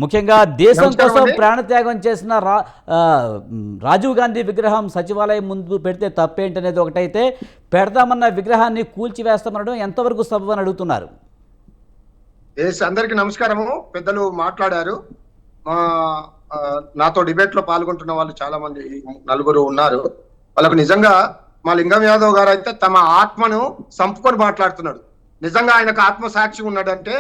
ముఖ్యంగా దేశం కోసం ప్రాణత్యాగం చేసిన రాజీవ్ గాంధీ విగ్రహం సచివాలయం ముందు పెడితే తప్పేంటనేది ఒకటైతే, పెడదామన్న విగ్రహాన్ని కూల్చివేస్తామనడం ఎంతవరకు సబబు అని అడుగుతున్నారు. అందరికీ నమస్కారము. పెద్దలు మాట్లాడారు. నాతో డిబేట్ లో పాల్గొంటున్న వాళ్ళు చాలా మంది నలుగురు ఉన్నారు. వాళ్ళకు నిజంగా మా లింగం యాదవ్ గారు అయితే తమ ఆత్మను సంపుకొని మాట్లాడుతున్నాడు. నిజంగా ఆయనకు ఆత్మ సాక్షి ఉన్నాడంటే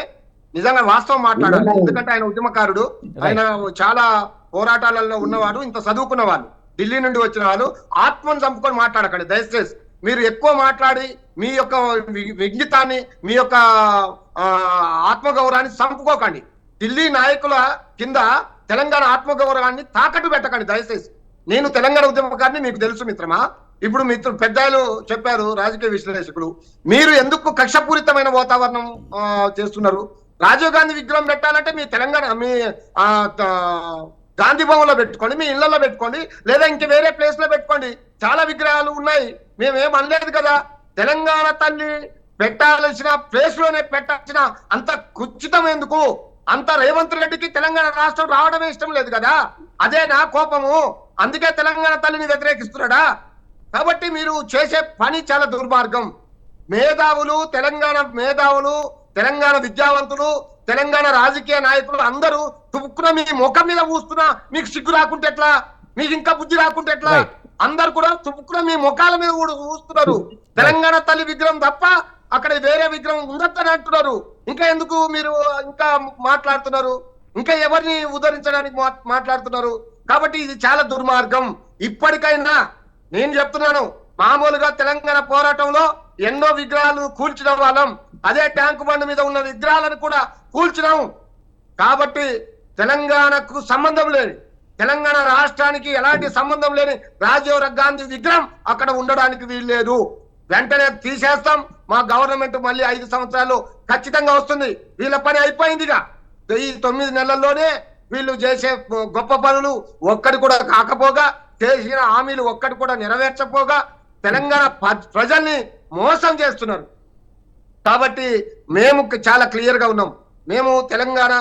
నిజంగా వాస్తవం మాట్లాడాలి. ఎందుకంటే ఆయన ఉద్యమకారుడు, ఆయన చాలా పోరాటాలలో ఉన్నవాడు, ఇంత చదువుకున్న వాళ్ళు, ఢిల్లీ నుండి వచ్చిన వాళ్ళు. ఆత్మను చంపుకొని మాట్లాడకండి దయచేసి. మీరు ఎక్కువ మాట్లాడి మీ యొక్క విజ్ఞతాన్ని, మీ యొక్క ఆత్మగౌరవాన్ని చంపుకోకండి. ఢిల్లీ నాయకుల కింద తెలంగాణ ఆత్మగౌరవాన్ని తాకట్టు పెట్టకండి దయచేసి. నేను తెలంగాణ ఉద్యమకారిని, మీకు తెలుసు మిత్రమా. ఇప్పుడు మిత్రులు పెద్దలు చెప్పారు, రాజకీయ విశ్లేషకులు, మీరు ఎందుకు కక్షపూరితమైన వాతావరణం చేస్తున్నారు? రాజీవ్ గాంధీ విగ్రహం పెట్టాలంటే మీ తెలంగాణ, మీ గాంధీ భవన్లో పెట్టుకోండి, మీ ఇళ్లలో పెట్టుకోండి, లేదా ఇంక వేరే ప్లేస్ లో పెట్టుకోండి. చాలా విగ్రహాలు ఉన్నాయి, మేమేం అనలేదు కదా. తెలంగాణ తల్లి పెట్టాల్సిన ప్లేస్ లోనే పెట్టాల్సిన అంత కుచితం ఎందుకు? అంత రేవంత్ రెడ్డికి తెలంగాణ రాష్ట్రం రావడమే ఇష్టం లేదు కదా. అదే నా కోపము. అందుకే తెలంగాణ తల్లిని వ్యతిరేకిస్తున్నాడా? కాబట్టి మీరు చేసే పని చాలా దుర్మార్గం. మేధావులు, తెలంగాణ మేధావులు, తెలంగాణ విద్యావంతులు, తెలంగాణ రాజకీయ నాయకులు అందరూ తుప్పుకున్న మీ ముఖం మీద ఊస్తున్నా మీకు సిగ్గు రాకుంటే ఎట్లా? మీకు ఇంకా బుద్ధి రాకుంటే ఎట్లా? అందరు కూడా తుప్పుకున్న మీ ముఖాల మీద కూడా ఊస్తున్నారు. తెలంగాణ తల్లి విగ్రహం తప్ప అక్కడ వేరే విగ్రహం ఉందని అంటున్నారు. ఇంకా ఎందుకు మీరు ఇంకా మాట్లాడుతున్నారు? ఇంకా ఎవరిని ఉద్ధరించడానికి మాట్లాడుతున్నారు? కాబట్టి ఇది చాలా దుర్మార్గం. ఇప్పటికైనా నేను చెప్తున్నాను, మామూలుగా తెలంగాణ పోరాటంలో ఎన్నో విగ్రహాలు కూల్చిన వాళ్ళం. అదే ట్యాంకు బండ్ మీద ఉన్న విగ్రహాలను కూడా కూల్చినాం. కాబట్టి తెలంగాణకు సంబంధం లేని, తెలంగాణ రాష్ట్రానికి ఎలాంటి సంబంధం లేని రాజీవ్ గాంధీ విగ్రహం అక్కడ ఉండడానికి వీల్లేదు. వెంటనే తీసేస్తాం. మా గవర్నమెంట్ మళ్ళీ 5 సంవత్సరాలు ఖచ్చితంగా వస్తుంది. వీళ్ళ పని అయిపోయిందిగా. ఈ 9 నెలల్లోనే వీళ్ళు చేసే గొప్ప పనులు ఒక్కడి కూడా కాకపోగా, చేసిన హామీలు ఒక్కటి కూడా నెరవేర్చకపోగా తెలంగాణ ప్రజల్ని మోసం చేస్తున్నారు. కాబట్టి మేము చాలా క్లియర్ గా ఉన్నాం. మేము తెలంగాణ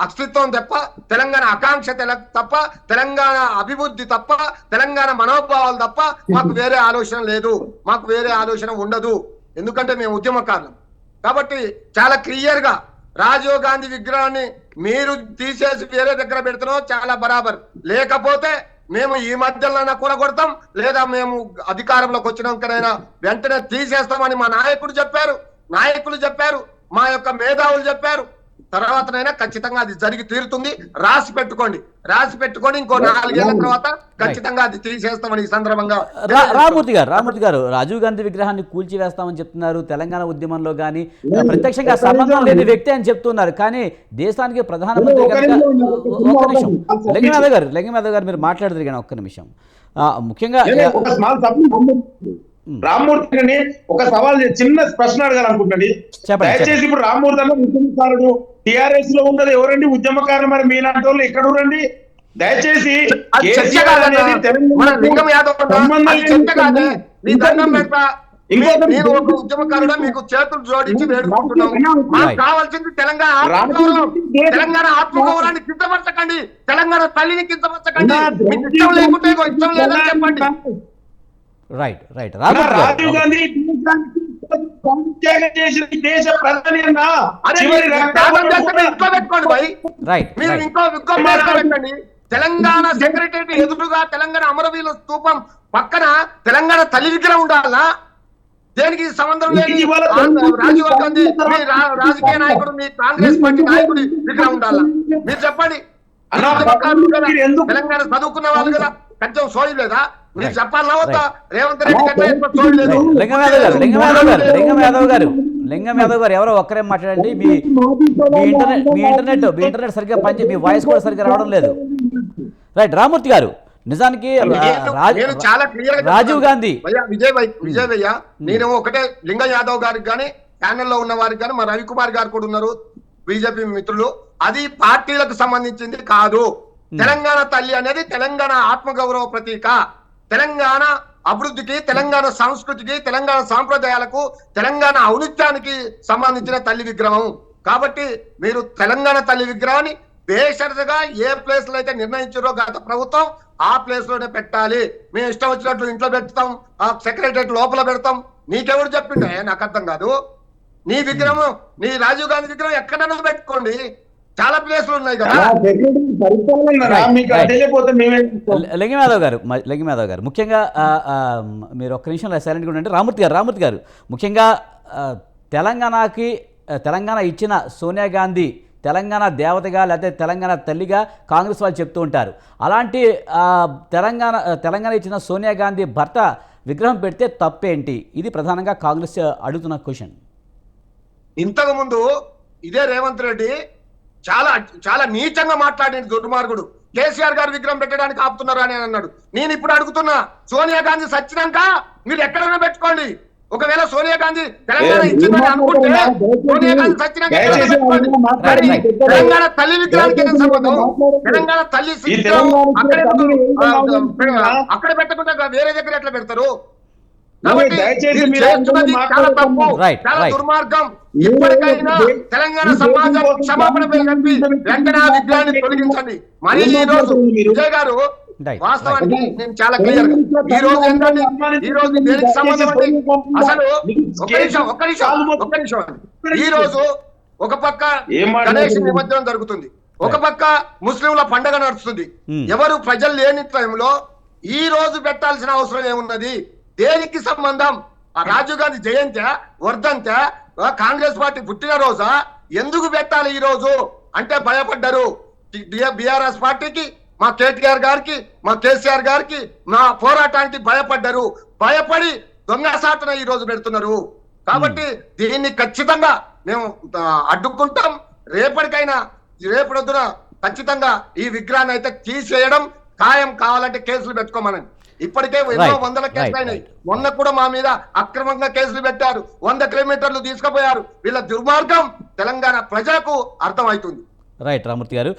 అస్తిత్వం తప్ప, తెలంగాణ ఆకాంక్ష తప్ప, తెలంగాణ అభివృద్ధి తప్ప, తెలంగాణ మనోభావాలు తప్ప మాకు వేరే ఆలోచన లేదు, మాకు వేరే ఆలోచన ఉండదు. ఎందుకంటే మేము ఉద్యమకారులం. కాబట్టి చాలా క్లియర్ గా రాజీవ్ గాంధీ విగ్రహాన్ని మీరు తీసేసి వేరే దగ్గర పెడుతున్నాం, చాలా బరాబర్. లేకపోతే మేము ఈ మధ్యలో కూలగొడతాం, లేదా మేము అధికారంలోకి వచ్చినాకనైనా వెంటనే తీసేస్తామని మా నాయకులు చెప్పారు, మా యొక్క మేధావులు చెప్పారు. తర్వాతనైనా ఖచ్చితంగా అది జరిగి తీరుతుంది. రాసి పెట్టుకోండి. ఇంకో 4 ఏళ్ల తర్వాత ఖచ్చితంగా అది తీసేస్తామని ఈ సందర్భంగా. రామూర్తి గారు రాజీవ్ గాంధీ విగ్రహాన్ని కూల్చివేస్తామని చెప్తున్నారు. తెలంగాణ ఉద్యమంలో కానీ ప్రత్యక్షంగా సంబంధం లేని వ్యక్తి అని చెప్తున్నారు. కానీ దేశానికి ప్రధానమంత్రి కనుక ఒక్క నిమిషం లింగం గారు మీరు మాట్లాడదు కానీ ఒక్క నిమిషం. ముఖ్యంగా రామ్మూర్తిని ఒక సవాల్ చిన్న ప్రశ్న అడగాలనుకుంటున్నాను. దయచేసి ఇప్పుడు రామ్మూర్తి అన్న ఉద్యమకారుడు, టిఆర్ఎస్ లో ఉన్నది ఎవరండి ఉద్యమకారులు? మరి మీలాంటి వాళ్ళు ఎక్కడ ఉండండి? దయచేసి ఉద్యమకారుడు మీకు చేతులు జోడించి వేడుకుంటున్నాం. మాకు కావాల్సింది తెలంగాణ ఆత్మగౌరవాన్ని కించపరచకండి, తెలంగాణ తల్లిని కించపరచకండి. మీకు ఇష్టం లేకుంటే ఇష్టం లేదని చెప్పండి. రైట్ రాజీవ్ గాంధీ చేసిన దేశ ప్రధాని మీరు ఇంకో పెట్టండి. తెలంగాణ సెక్రటరీ ఎదురుగా తెలంగాణ అమరవీరుల స్తూపం పక్కన తెలంగాణ తల్లి విగ్రహం ఉండాలా? దేనికి సంబంధం లేదు. రాజీవ్ గాంధీ మీ రాజకీయ నాయకుడు, మీ కాంగ్రెస్ పార్టీ నాయకుడి విగ్రహం ఉండాలా? మీరు చెప్పండి. తెలంగాణ చదువుకున్న వాళ్ళు కదా, కొంచెం సోయి లేదా? మీరు చెప్పాలా వద్దా? రేవంత్ రెడ్డి సోయి లేదు. లింగం యాదవ్ గారు ఎవరో ఒక్కరే మాట్లాడండి. మీ ఇంటర్నెట్ సరిగ్గా పనిచే, మీ వాయిస్ కూడా సరిగ్గా రావడం లేదు. రైట్ రామూర్తి గారు, నిజానికి చాలా క్లియర్ రాజీవ్ గాంధీ విజయ్ భయ్య, నేను ఒకటే లింగం యాదవ్ గారికి కానీ ప్యానెల్లో ఉన్న వారికి కానీ, మా రవికుమార్ గారు కూడా ఉన్నారు, బీజేపీ మిత్రులు, అది పార్టీలకు సంబంధించింది కాదు. తెలంగాణ తల్లి అనేది తెలంగాణ ఆత్మగౌరవ ప్రతీక. తెలంగాణ అభివృద్ధికి, తెలంగాణ సంస్కృతికి, తెలంగాణ సాంప్రదాయాలకు, తెలంగాణ ఔన్నత్యానికి సంబంధించిన తల్లి విగ్రహం. కాబట్టి మీరు తెలంగాణ తల్లి విగ్రహాన్ని బేషరతుగా ఏ ప్లేస్ లో అయితే నిర్ణయించారో గత ప్రభుత్వం ఆ ప్లేస్ లోనే పెట్టాలి. మేము ఇష్టం వచ్చినట్లు ఇంట్లో పెడతాం, ఆ సెక్రటరియట్ లోపల పెడతాం. నీకెవరు చెప్పిండే? నాకు అర్థం కాదు. నీ విగ్రహం, నీ రాజీవ్ గాంధీ విగ్రహం ఎక్కడన్నా పెట్టుకోండి, చాలా ప్లేస్లు ఉన్నాయి కదా. లెంగిమాధవ్ గారు ముఖ్యంగా మీరు ఒక్క నిమిషం సైలెంట్గా ఉండండి. రామూర్తి గారు ముఖ్యంగా తెలంగాణ ఇచ్చిన సోనియా గాంధీ తెలంగాణ దేవతగా లేకపోతే తెలంగాణ తల్లిగా కాంగ్రెస్ వాళ్ళు చెప్తూ ఉంటారు. అలాంటి తెలంగాణ ఇచ్చిన సోనియా గాంధీ భర్త విగ్రహం పెడితే తప్పేంటి? ఇది ప్రధానంగా కాంగ్రెస్ అడుగుతున్న క్వశ్చన్. ఇంతకు ముందు ఇదే రేవంత్ రెడ్డి చాలా చాలా నీచంగా మాట్లాడిన దుర్మార్గుడు. కేసీఆర్ గారు విగ్రహం పెట్టడానికి ఆపుతున్నారు అని అన్నాడు. నేను ఇప్పుడు అడుగుతున్నా, సోనియా గాంధీ సచ్చినాక మీరు ఎక్కడైనా పెట్టుకోండి. ఒకవేళ సోనియా గాంధీ తెలంగాణ ఇచ్చిందని అనుకుంటే సోనియా గాంధీ సచ్చినాక తెలంగాణ తల్లి విగ్రహానికి ఏం సంబంధం? తెలంగాణ తల్లి అక్కడ పెట్టకుండా వేరే దగ్గర ఎట్లా పెడతారు? కాబట్టి చాలా తప్పు, చాలా దుర్మార్గం. ఇప్పటికైనా తెలంగాణ సమాజం క్షమాపణ చెప్పి వెంటనే ఆ విగ్రహాన్ని తొలగించండి. మరి ఈ రోజు విజయ్ గారు వాస్తవానికి నేను చాలా క్లియర్ గా ఈ రోజు ఏంటంటే ఈ రోజు దేనికి సంబంధం అంటే అసలు ఒక్క నిమిషం ఈ రోజు ఒక పక్క గణేష్ నిమజ్జనం జరుగుతుంది, ఒక పక్క ముస్లింల పండగ నడుస్తుంది. ఎవరు ప్రజలు లేని టైంలో ఈ రోజు పెట్టాల్సిన అవసరం ఏమున్నది? దేనికి సంబంధం? ఆ రాజీవ్ గాంధీ జయంతి వర్ధంతి కాంగ్రెస్ పార్టీ పుట్టినరోజా? ఎందుకు పెట్టాలి ఈ రోజు అంటే భయపడ్డారు. బిఆర్ఎస్ పార్టీకి, మా కేటీఆర్ గారికి, మా కేసీఆర్ గారికి, మా పోరాటానికి భయపడ్డారు. భయపడి దొంగసాటున ఈ రోజు పెడుతున్నారు. కాబట్టి దీన్ని ఖచ్చితంగా మేము అడ్డుకుంటాం. రేపటిదొద్దున ఖచ్చితంగా ఈ విగ్రహాన్ని అయితే తీసేయడం ఖాయం. కావాలంటే కేసులు పెట్టుకోమనండి. ఇప్పటికే ఎన్నో వందల కేసులు అయినాయి. మొన్న కూడా మా మీద అక్రమంగా కేసులు పెట్టారు, 100 కిలోమీటర్లు తీసుకుపోయారు. వీళ్ళ దుర్మార్గం తెలంగాణ ప్రజలకు అర్థమవుతుంది. రైట్ రామూర్తి గారు.